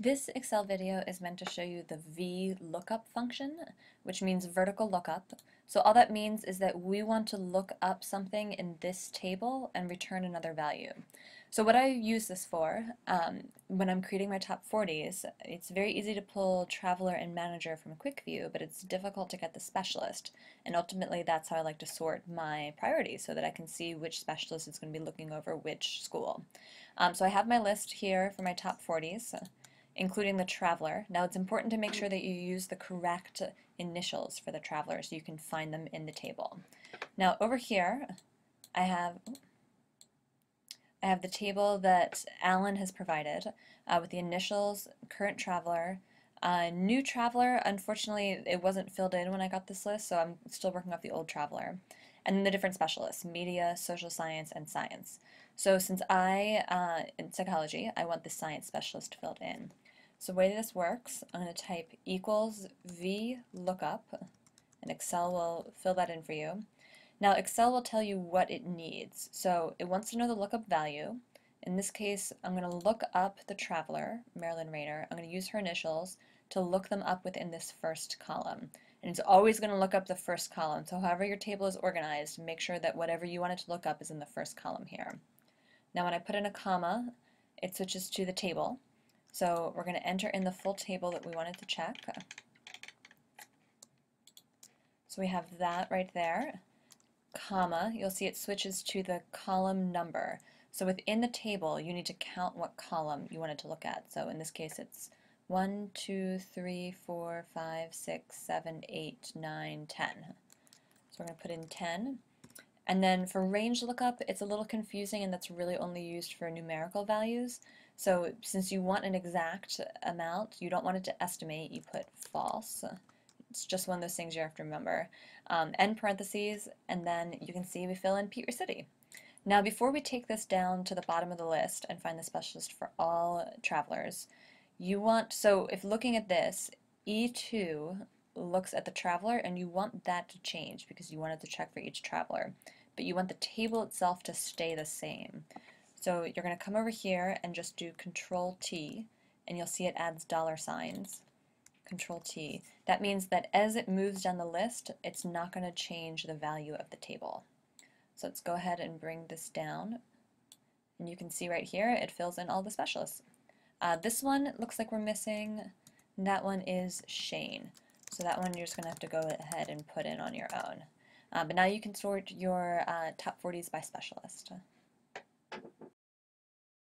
This Excel video is meant to show you the Vlookup function, which means vertical lookup. So all that means is that we want to look up something in this table and return another value. So what I use this for, when I'm creating my top 40s, it's very easy to pull Traveler and Manager from a quick view, but it's difficult to get the specialist. And ultimately that's how I like to sort my priorities so that I can see which specialist is going to be looking over which school. So I have my list here for my top 40s, including the traveler. Now it's important to make sure that you use the correct initials for the traveler so you can find them in the table. Now over here I have the table that Alan has provided with the initials, current traveler, new traveler. Unfortunately, it wasn't filled in when I got this list, so I'm still working off the old traveler. And then the different specialists, media, social science, and science. So since in psychology, I want the science specialist filled in. So the way this works, I'm going to type equals Vlookup, and Excel will fill that in for you. Now Excel will tell you what it needs. So it wants to know the lookup value. In this case, I'm going to look up the traveler, Marilyn Rayner. I'm going to use her initials to look them up within this first column. And it's always going to look up the first column. So however your table is organized, make sure that whatever you want it to look up is in the first column here. Now when I put in a comma, it switches to the table. So we're going to enter in the full table that we wanted to check. So we have that right there, comma, you'll see it switches to the column number. So within the table, you need to count what column you wanted to look at. So in this case, it's 1, 2, 3, 4, 5, 6, 7, 8, 9, 10. So we're going to put in 10. And then for range lookup, it's a little confusing, and that's really only used for numerical values. So since you want an exact amount, you don't want it to estimate, you put false. It's just one of those things you have to remember. End parentheses, and then you can see we fill in Peter City. Now before we take this down to the bottom of the list and find the specialist for all travelers, so if looking at this, E2 looks at the traveler, and you want that to change because you want it to check for each traveler. But you want the table itself to stay the same. So you're going to come over here and just do Control T, and you'll see it adds dollar signs. Control T. That means that as it moves down the list, it's not going to change the value of the table. So let's go ahead and bring this down. And you can see right here, it fills in all the specialists. This one looks like we're missing. That one is Shane. So that one you're just going to have to go ahead and put in on your own. But now you can sort your top 40s by specialist.